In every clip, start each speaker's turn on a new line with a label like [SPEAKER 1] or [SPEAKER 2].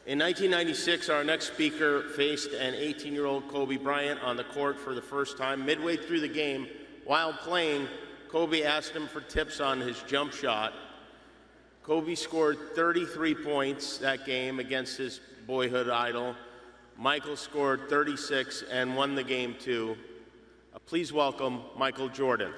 [SPEAKER 1] In 1996, our next speaker faced an 18-year-old Kobe Bryant on the court for the first time. Midway through the game, while playing, Kobe asked him for tips on his jump shot. Kobe scored 33 points that game against his boyhood idol. Michael scored 36 and won the game too. Please welcome Michael Jordan.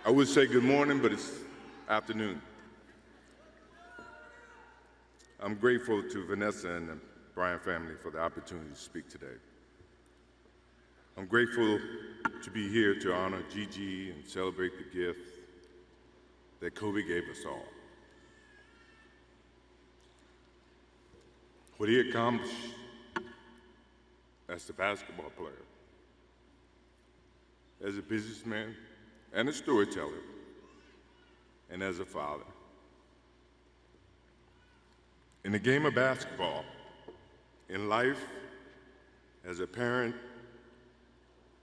[SPEAKER 2] I would say good morning, but it's afternoon. I'm grateful to Vanessa and the Bryant family for the opportunity to speak today. I'm grateful to be here to honor Gigi and celebrate the gift that Kobe gave us all. What he accomplished as a basketball player, as a businessman, and a storyteller, and as a father. In the game of basketball, in life, as a parent,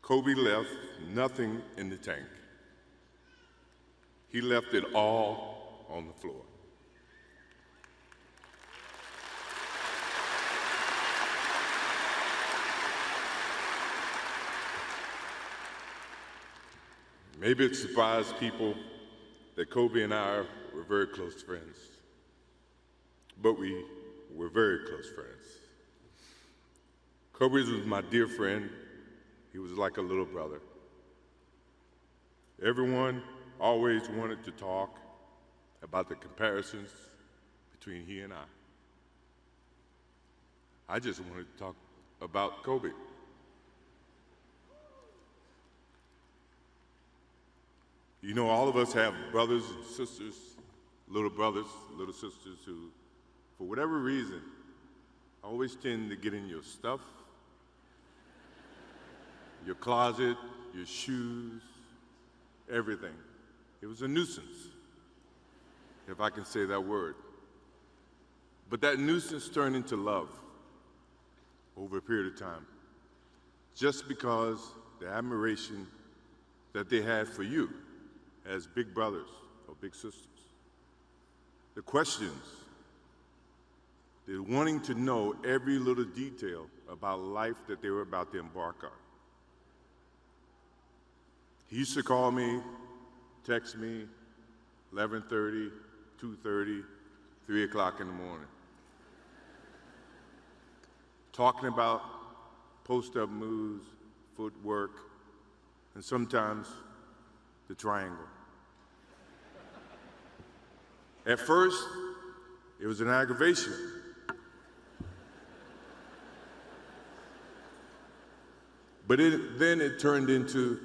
[SPEAKER 2] Kobe left nothing in the tank. He left it all on the floor. Maybe it surprised people that Kobe and I were very close friends, but we were very close friends. Kobe was my dear friend. He was like a little brother. Everyone always wanted to talk about the comparisons between he and I just wanted to talk about Kobe. You know, all of us have brothers and sisters, little brothers, little sisters who, for whatever reason, always tend to get in your stuff, your closet, your shoes, everything. It was a nuisance, if I can say that word. But that nuisance turned into love over a period of time, just because the admiration that they had for you as big brothers or big sisters. The questions, the wanting to know every little detail about life that they were about to embark on. He used to call me, text me, 11:30, 2:30, 3 o'clock in the morning, talking about post-up moves, footwork, and sometimes the triangle. At first, it was an aggravation. But then it turned into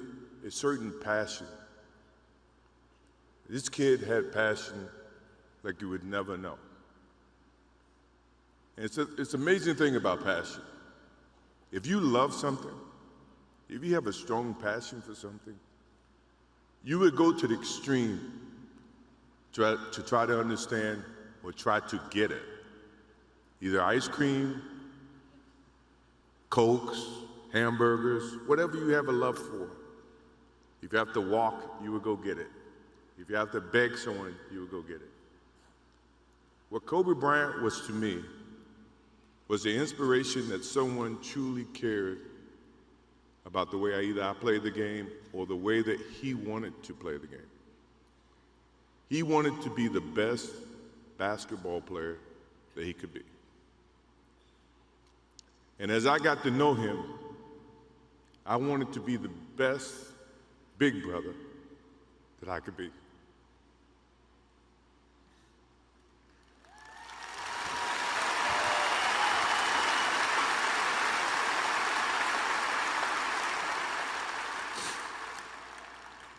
[SPEAKER 2] a certain passion. This kid had passion like you would never know. And it's an amazing thing about passion. If you love something, if you have a strong passion for something, you would go to the extreme to try to understand or try to get it. Either ice cream, Cokes, hamburgers, whatever you have a love for. If you have to walk, you would go get it. If you have to beg someone, you would go get it. What Kobe Bryant was to me was the inspiration that someone truly cared about the way I played the game or the way that he wanted to play the game. He wanted to be the best basketball player that he could be. And as I got to know him, I wanted to be the best big brother that I could be.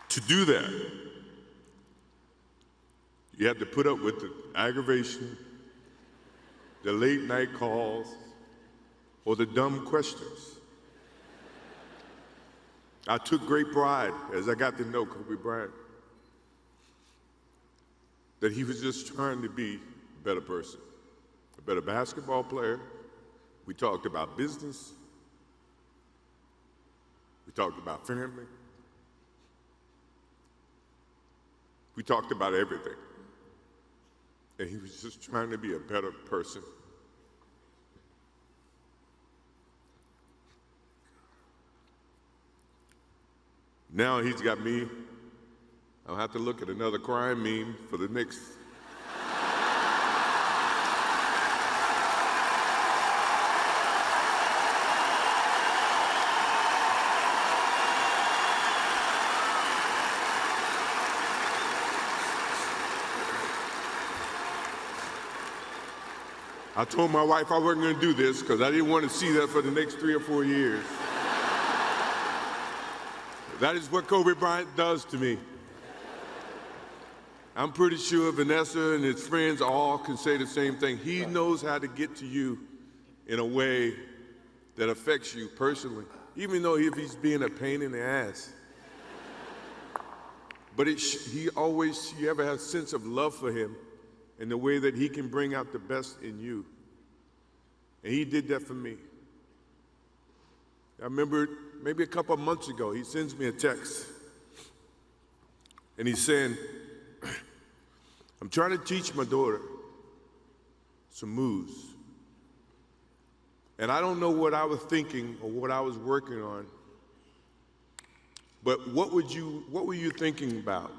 [SPEAKER 2] To do that, you have to put up with the aggravation, the late night calls, or the dumb questions. I took great pride as I got to know Kobe Bryant that he was just trying to be a better person, a better basketball player. We talked about business. We talked about family. We talked about everything. And he was just trying to be a better person. Now he's got me. I'll have to look at another crime meme for the next. I told my wife I wasn't going to do this because I didn't want to see that for the next 3 or 4 years. That is what Kobe Bryant does to me. I'm pretty sure Vanessa and his friends all can say the same thing. He knows how to get to you in a way that affects you personally, even though if he's being a pain in the ass. But you ever have a sense of love for him in the way that he can bring out the best in you. And he did that for me. I remember maybe a couple of months ago, he sends me a text. And he's saying, I'm trying to teach my daughter some moves. And I don't know what I was thinking or what I was working on, but what were you thinking about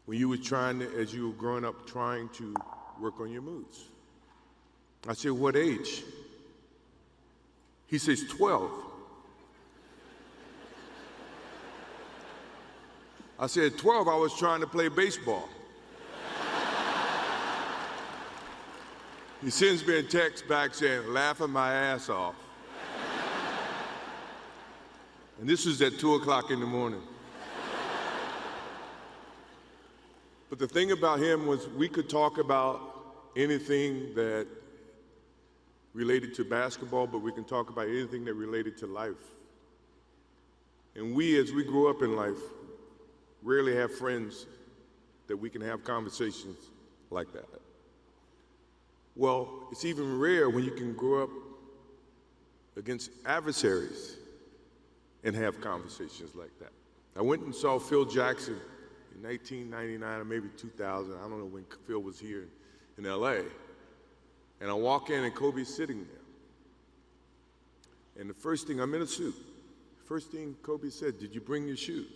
[SPEAKER 2] when you were as you were growing up, trying to work on your moves? I said, what age? He says, 12. I said, 12, I was trying to play baseball. He sends me a text back saying, laughing my ass off. And this was at 2 o'clock in the morning. But the thing about him was we could talk about anything that related to basketball, but we can talk about anything that related to life. And we, as we grow up in life, rarely have friends that we can have conversations like that. Well, it's even rare when you can grow up against adversaries and have conversations like that. I went and saw Phil Jackson in 1999 or maybe 2000. I don't know when Phil was here in LA. And I walk in and Kobe's sitting there. And the first thing, I'm in a suit. First thing Kobe said, did you bring your shoes?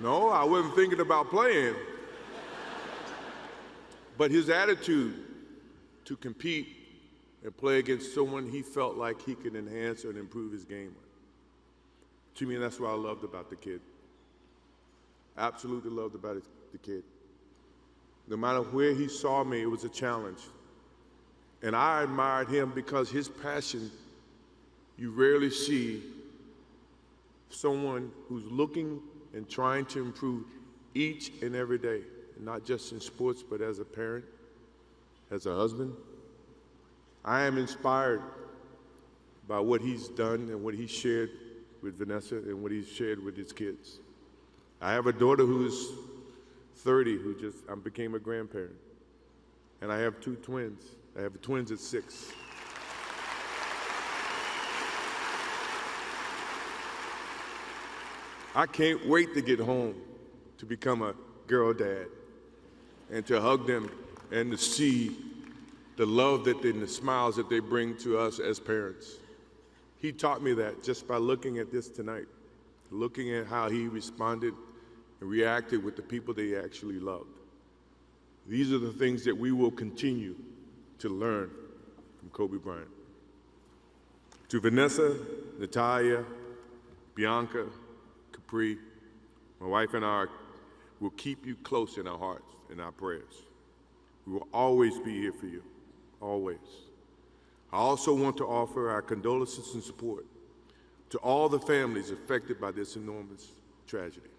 [SPEAKER 2] No, I wasn't thinking about playing. But his attitude to compete and play against someone he felt like he could enhance and improve his game with. To me, that's what I loved about the kid. Absolutely loved about the kid. No matter where he saw me, it was a challenge. And I admired him because his passion, you rarely see someone who's looking and trying to improve each and every day, not just in sports, but as a parent, as a husband. I am inspired by what he's done and what he's shared with Vanessa and what he's shared with his kids. I have a daughter who's 30 who became a grandparent. And I have 2 twins. I have twins at 6. I can't wait to get home to become a girl dad and to hug them and to see the love and the smiles that they bring to us as parents. He taught me that just by looking at this tonight, looking at how he responded and reacted with the people that he actually loved. These are the things that we will continue to learn from Kobe Bryant. To Vanessa, Natalia, Bianca, Capri, my wife and I will keep you close in our hearts and our prayers. We will always be here for you, always. I also want to offer our condolences and support to all the families affected by this enormous tragedy.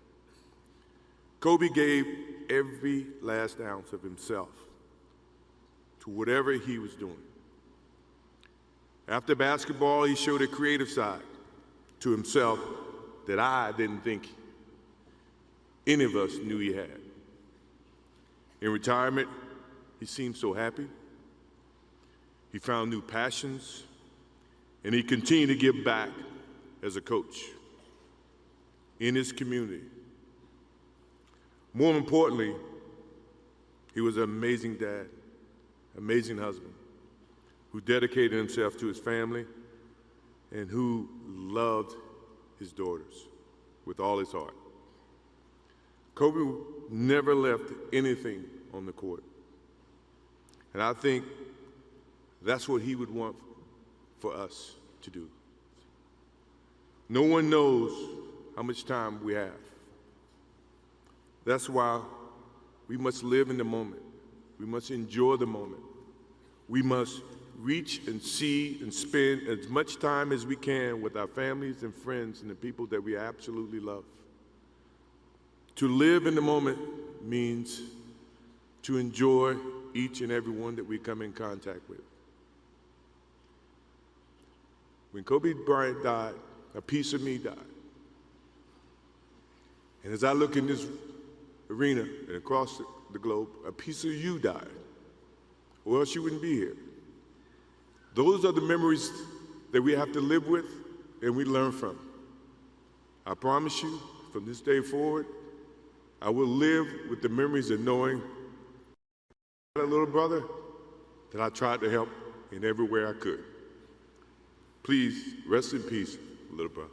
[SPEAKER 2] Kobe gave every last ounce of himself to whatever he was doing. After basketball, he showed a creative side to himself that I didn't think any of us knew he had. In retirement, he seemed so happy. He found new passions, and he continued to give back as a coach in his community. More importantly, he was an amazing dad, amazing husband, who dedicated himself to his family and who loved his daughters with all his heart. Kobe never left anything on the court. And I think that's what he would want for us to do. No one knows how much time we have. That's why we must live in the moment. We must enjoy the moment. We must reach and see and spend as much time as we can with our families and friends and the people that we absolutely love. To live in the moment means to enjoy each and every one that we come in contact with. When Kobe Bryant died, a piece of me died. And as I look in this arena and across the globe, a piece of you died, or else you wouldn't be here. Those are the memories that we have to live with and we learn from. I promise you, from this day forward, I will live with the memories of knowing a little brother that I tried to help in every way I could. Please rest in peace, little brother.